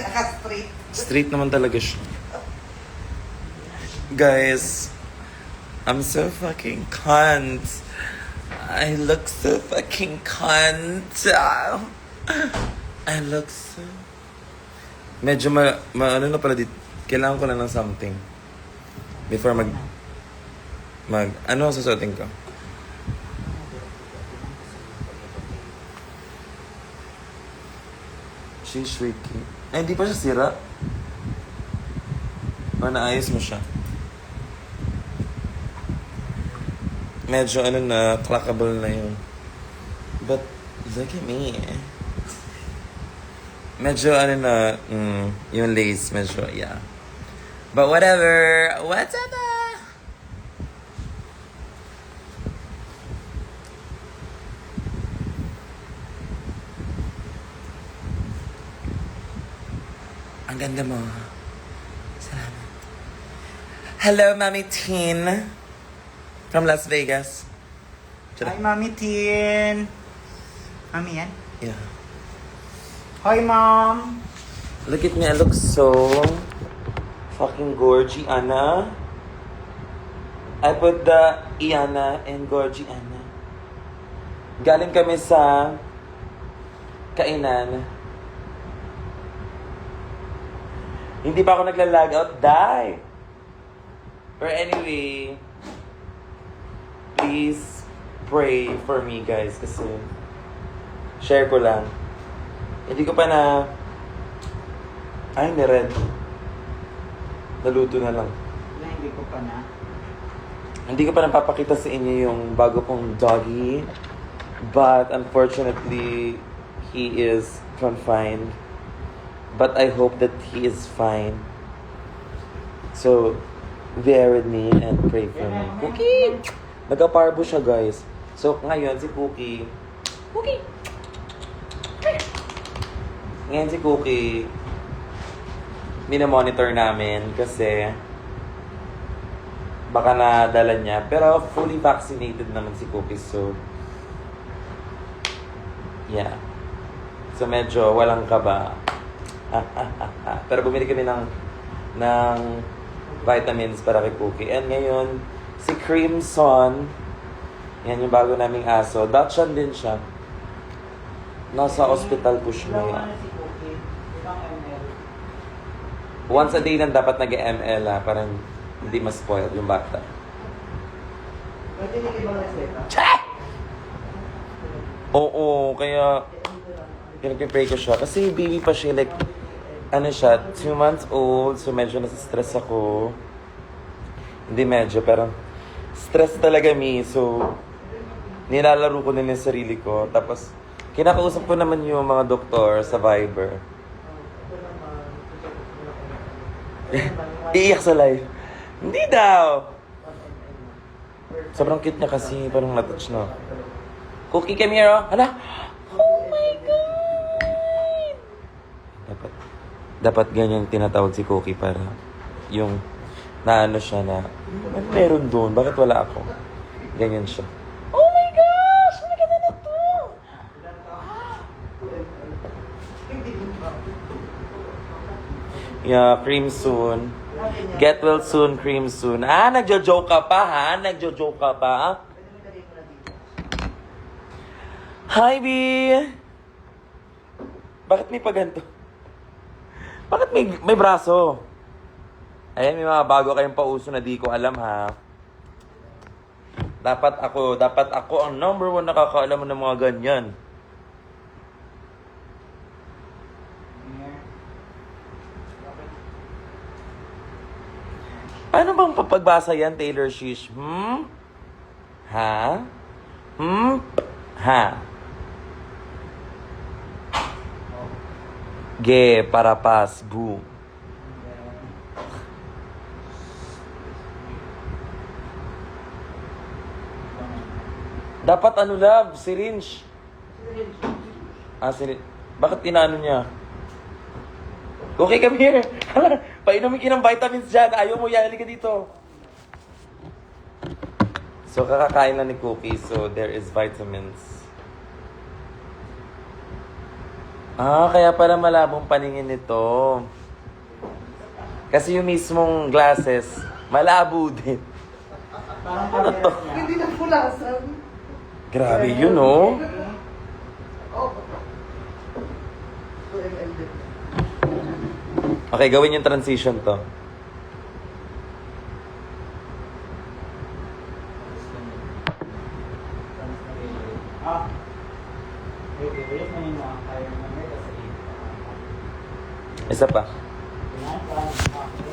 Naka-straight. Straight naman talaga siya. Guys, I'm so fucking cunt. I look so fucking cunt. I look so... Medyo ano na pala dito. Kailangan ko na ng something. Before ano susuotin ko? She's shrinking. Ay, hindi pa siya sira. O, naayos mo siya. Medyo clackable na yun. But, look at me. Medyo yung lace, medyo, yeah. But whatever. Whatever. Ang ganda mo. Salamat. Hello, Mami Teen. From Las Vegas. Hi, Mami Tin. Mami yan? Yeah. Hi, Mom. Look at me. I look so fucking gorgy, Anna. I put the Iana and gorgy Anna. Galing kami sa kainan. Hindi pa ako nagla-log out. Die! Or anyway, please pray for me, guys. Kasi share ko lang. Hindi ko pa na... Ay, ni-red. Naluto na lang. Hindi ko pa na. Hindi ko pa napapakita sa inyo yung bago kong doggy. But unfortunately, he is confined. But I hope that he is fine. So, bear with me and pray for me. Cookie! Nagka-parbo siya, guys. So, ngayon, si Cookie... Cookie! Ngayon si Cookie, minamonitor namin kasi baka nadala niya. Pero fully vaccinated naman si Cookie, so yeah. So medyo walang kaba. Pero bumili kami ng vitamins para kay Cookie. And ngayon, si Crimson, yan yung bago naming aso. Dachshund din siya. Nasa hospital po siya ngayon. Once a day lang dapat nag-ML para hindi ma-spoil yung bata. Pwede hindi ba reseta? Check! Oo, kaya pinag-pray ko siya. Kasi baby pa siya, like, 2 months old, so medyo nasa-stress ako. Hindi medyo, pero stress talaga so nilalaro ko nila yung sarili ko. Tapos, kinakausap ko naman yung mga doktor sa Viber. Iiyak sa live. Hindi daw! Sobrang cute niya kasi, parang natouch na. Cookie, come here, oh. Hala! Oh my God! Dapat ganyan tinatawag si Cookie para yung naano siya na, meron doon? Bakit wala ako? Ganyan siya. Oh my gosh! Maganda na to! Yeah, cream soon. Get well soon, cream soon. Nagjo-joke ka pa, ha? Nagjo-joke ka pa? Hi, B! Bakit may paganto? Bakit may braso? Ayan, may mga bago kayong pauso na di ko alam, ha? Dapat ako ang number 1 nakakaalam ng mga ganyan. Paano bang papagbasa yan, Taylor Shish? Ha? Ha? Ge, parapas, bu. Dapat love? Syringe. Syringe. Bakit inaano niya? Okay, come here. Painumin ka ng vitamins dyan. Ayaw mo yan. Halika dito. So, kakakain na ni Cookie. So, there is vitamins. Ah, kaya pala malabong paningin nito. Kasi yung mismong glasses, malabo din. Parang kameras niya. Hindi na pulasan. Grabe yun, oh. Oh. 2 ml din. Okay, gawin yung transition to. Ah. Okay, ulit na yung mga kaya namin kasi Isa pa.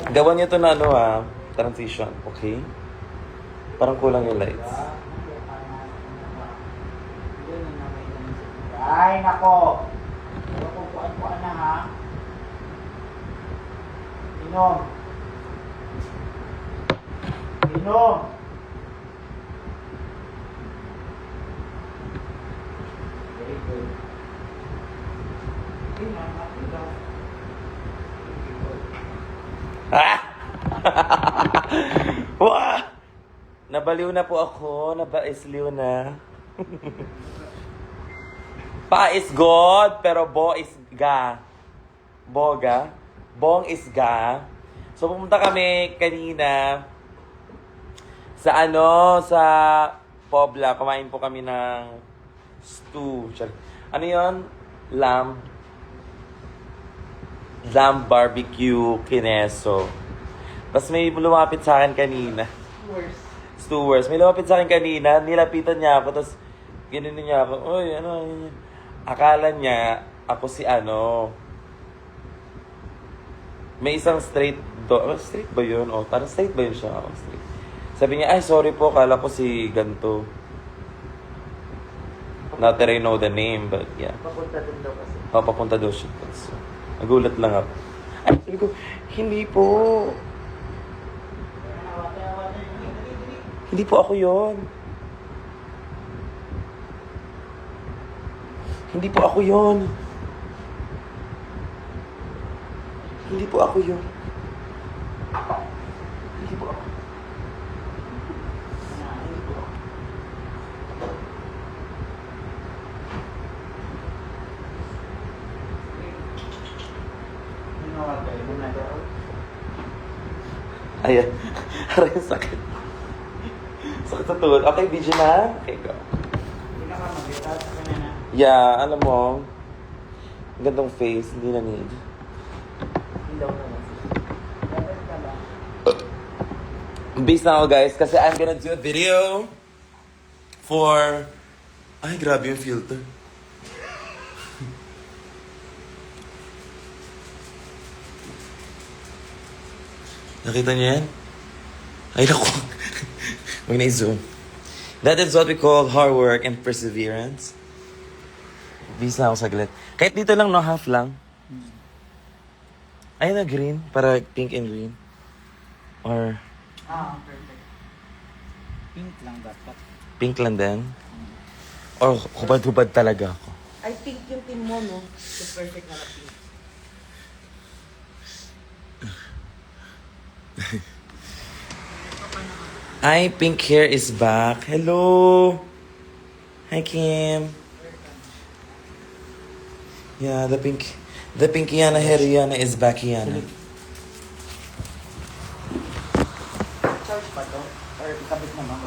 Gawan niyo to na ano ha, transition, okay? Parang kulang yung lights. Ay, nako! Pero kung kuan na ha. Inom. Inom. Very good. Inom, inom. Ah! Wah! Nabaliw na po ako, nabaisliw na. Pa is God, pero bo is ga. Boga. Bong is ga. So pumunta kami kanina sa sa Pobla. Kumain po kami ng stew. Ano yon? Lamb barbecue kineso. Tapos may lumapit sa akin kanina. Worse. Stewards. May lumapit sa akin kanina, nilapitan niya ako, tapos gano'n niya ako, oy, ano, yun?" Akala niya, ako si may isang straight straight ba yun? O, parang straight ba yun siya? O, straight. Sabi niya, ay, sorry po, kala ko si ganto. Not that I know the name, but yeah. Papunta din daw kasi. O, papunta daw siya. So, nagulat lang ako. Ay, sabi ko, hindi po. Hindi po ako yon. Hindi po ako yon. Hindi po ako yon. Hindi po ako. Hindi po ako. Ayan. Aray, sakit. Sakit sa tuhod. Okay, video na. Okay, go. Hindi na ka mag-retouch ka na. Yeah, alam mo, gandang face, hindi na need. Ilaw na lang. Dapat ka ba? Based na ako guys, kasi I'm gonna do a video for... Ay, grabe yung filter. Nakita niyo yan? Ay, naku. Huwag na i-zoom. That is what we call hard work and perseverance. Bis na ako saglit. Kahit dito lang, no? Half lang. Ay, na green. Para pink and green. Or Ah, perfect. Pink lang dapat. pink lang din. Or hubad-hubad talaga ako. I think yung team mo, no? The perfect na pink. Ay, pink hair is back. Hello! Hi, Kim. Yeah, the pink Yana hair Yana is back, Yana. Charge pa to? Or ikabit naman?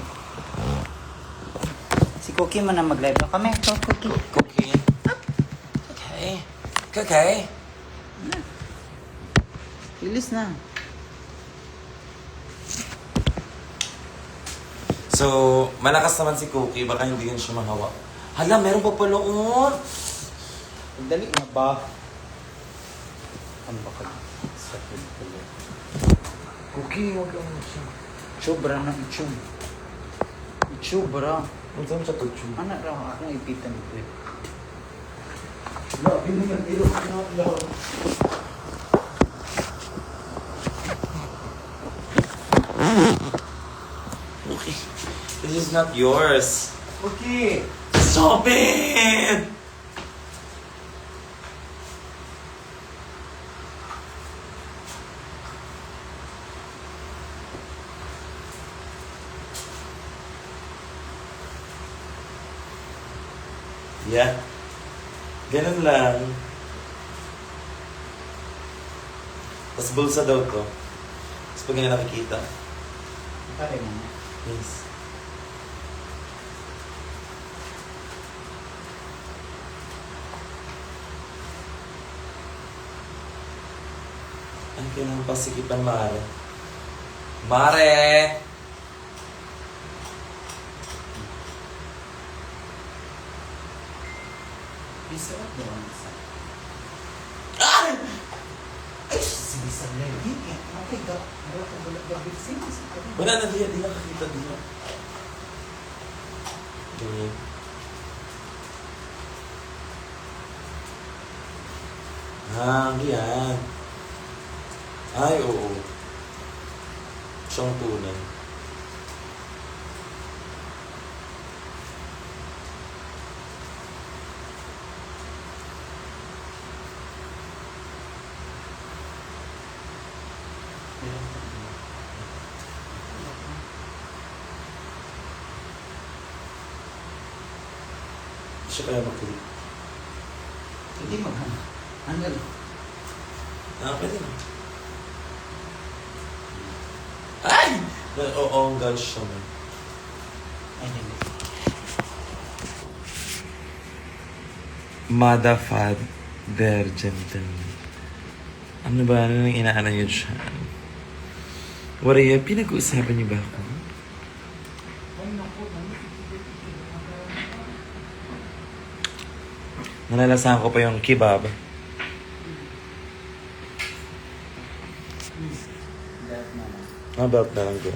Si Cookie mo na mag-live na kami. Ito, Cookie. Cookie. Okay. Okay. Bilis na. So, malakas naman si Cookie. Baka hindi yan siya mahawa. Hala, meron pa pala oh. Dali na ba? Ano ba ka? Sakit pala. Cookie, huwag lang siya. Chubra na ichum. Ichubra. Ang saan siya tutsyo? Ano raw? Akong ipitan ko eh. Cookie, this is not yours. Cookie! Stop it! Yeah. Ganun lang. Tapos bulsa daw to. Tapos pag nga nakikita. Pare mo. Yes. Ay, kailangan pasikipan, Mare. Mare! Isa at doon. Isa. Ay! Ay, sinisang lagi. Okay, ga. Meron ko gabi. Wala na diyan, di nakakita diyan. Ganyan. Ah, yan. Ay, oo. Siyang tunay. Siya kaya mag-click. Hindi maghang. Hanggal. Ah, pwede na. Ay! Oo, ang gosh siya man. Ay, hindi. Mother, father, gentleman. Ano ba? Ano nang inaano niyo siya? What are you? Pinag-uusapan niyo ba ako? Nalalasahan ko pa yung kebab. That na. Ang belt na lang ko.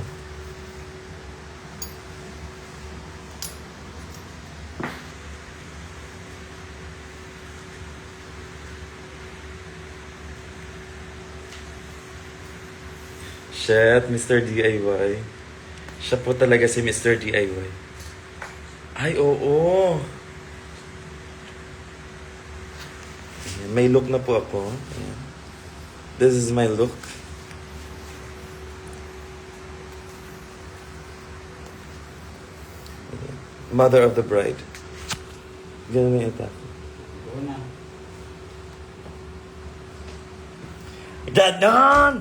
Shit, Mr. DIY. Siya po talaga si Mr. DIY. Ay, oo. Ayan, may look na po ako. Ayan. This is my look. Ayan. Mother of the bride. Ganun na ito. Doon na. Ganon!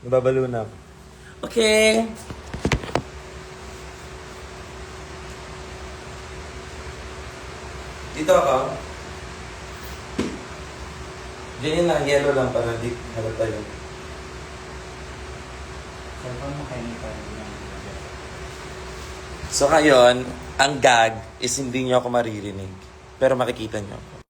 Nababalo na ako. Okay. Dito ako. Ganyan lang, yellow lang para di halata yun. Cellphone mo kayo pa rin. So ngayon, ang gag is hindi niyo ako maririnig. Pero makikita niyo ako.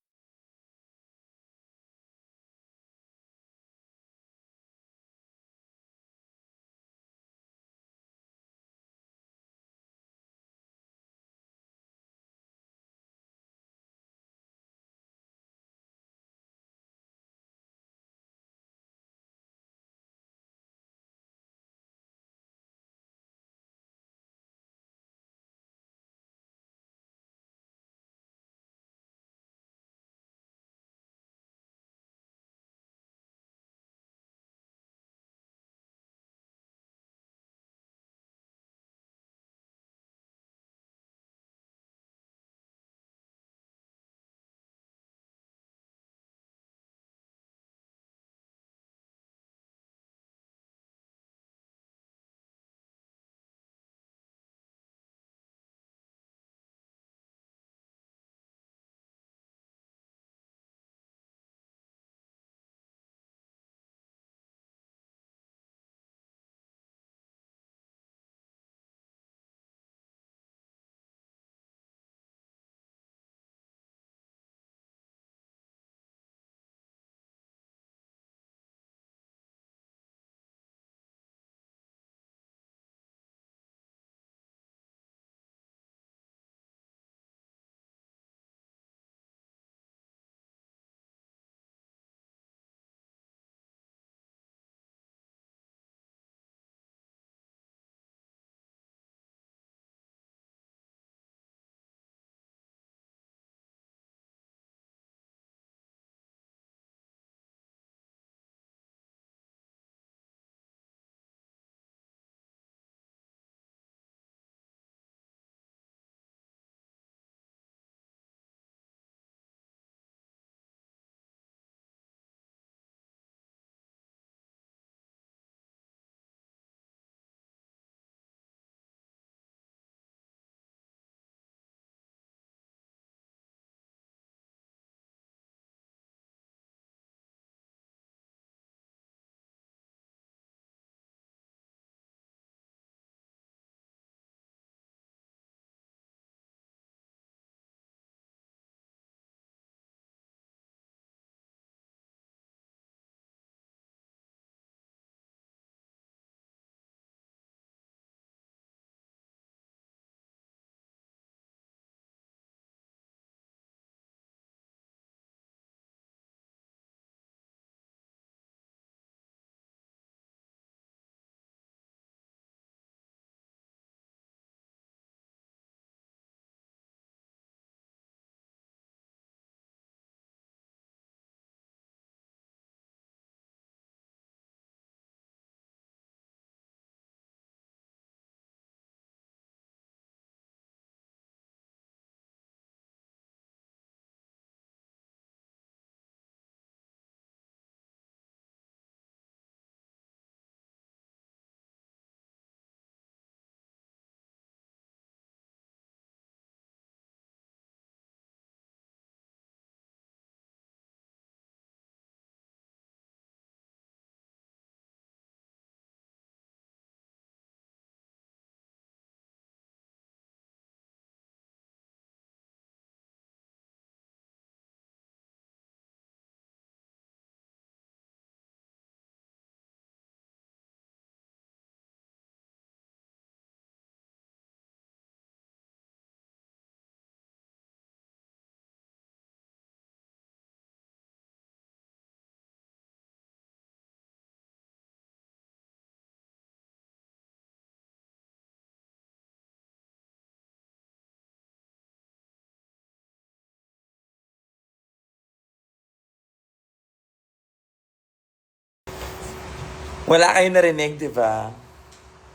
Wala kayo narinig, di ba?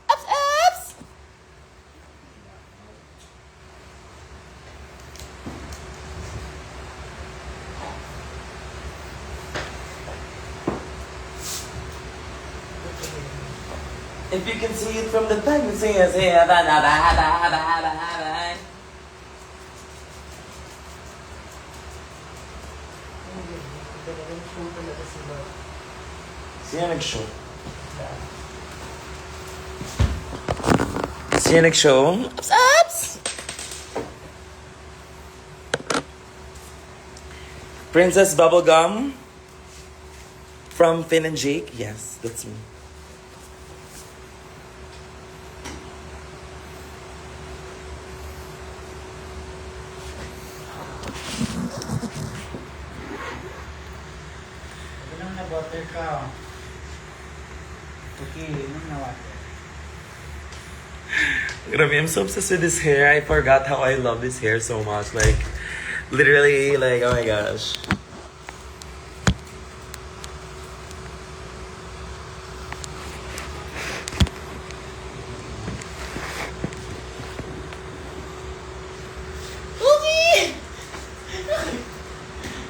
Ups, ups! If you can see it from the time, you sing it, say it, da da da da da da da. Talagang show talaga sila. Sino nag-show? Sino nag-show? Ups, ups! Princess Bubblegum from Finn and Jake? Yes, that's me. Ganun na water ka. Okay, inom na water. Grabe, I'm so obsessed with this hair. I forgot how I love this hair so much. Like, literally, like, oh my gosh.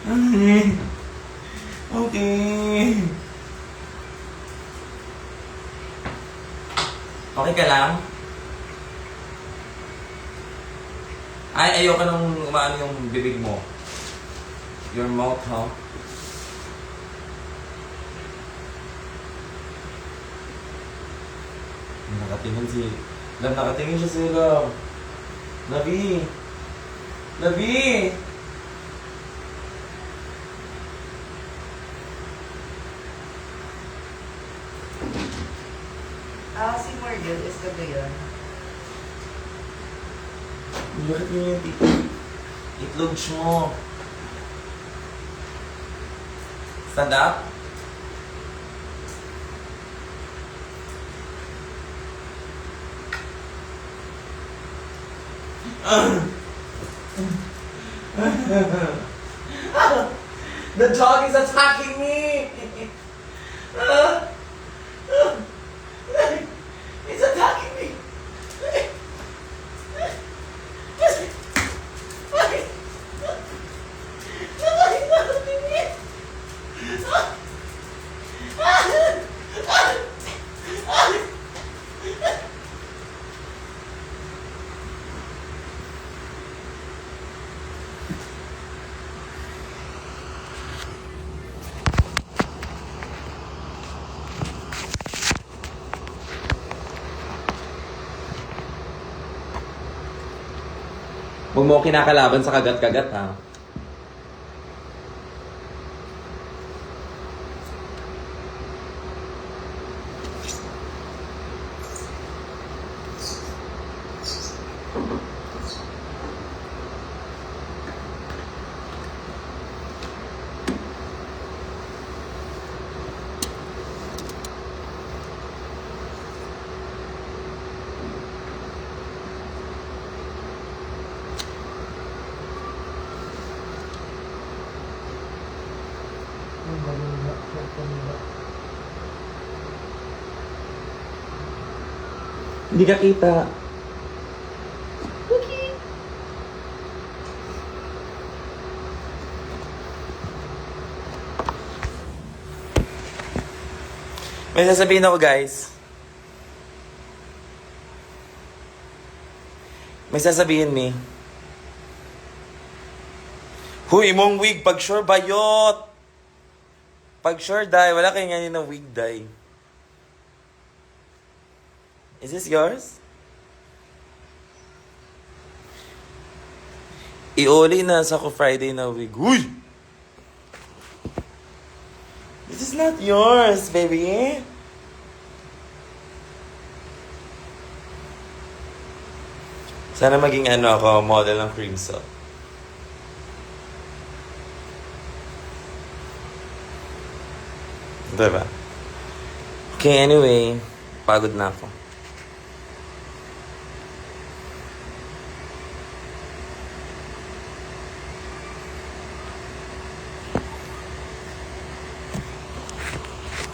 Okay. Okay. Okay ka lang? Ay, ayoko nung umaano yung bibig mo. Your mouth, huh? Nakatingin si... Nakatingin siya sila. Labi! Labi! Si Morgan is ka yun. Bakit mo yung itlog mo? Stand up? The dog is attacking me! It's attacking me! Huwag mo kinakalaban sa kagat-kagat, ha? Hindi ka kita. May sasabihin ako, guys. May sasabihin ni. Huy, imong wig, pag sure bayot. Pag sure dye, wala kayong ngayon ng wig dye. Is this yours? Ioli na sa ko Friday na wig. Huy! This is not yours, baby. Sana maging ako, model ng cream silk. Diba? Okay, anyway. Pagod na ako.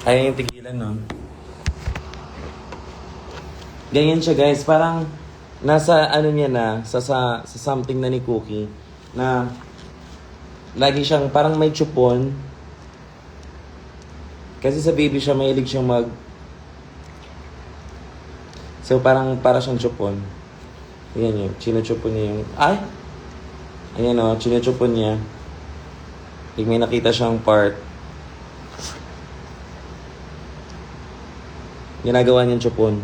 Ayaw yung tigilan, no? Ganyan siya guys, parang nasa ano niya na, sa something na ni Cookie, na lagi siyang parang may chupon. Kasi sa baby siya, mahilig siyang So parang para siyang chupon. Ayan yun, chinuchupon niya yung... Ay! Ayan o, chinuchupon niya. Pag may nakita siyang part, ginagawa niyang chupon.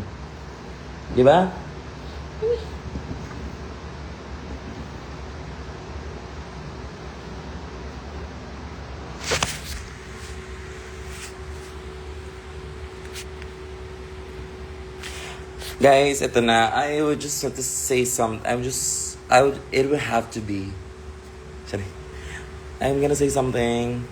Di ba? Guys, ito na. I would just have to say something. It would have to be. Sorry. I'm gonna say something.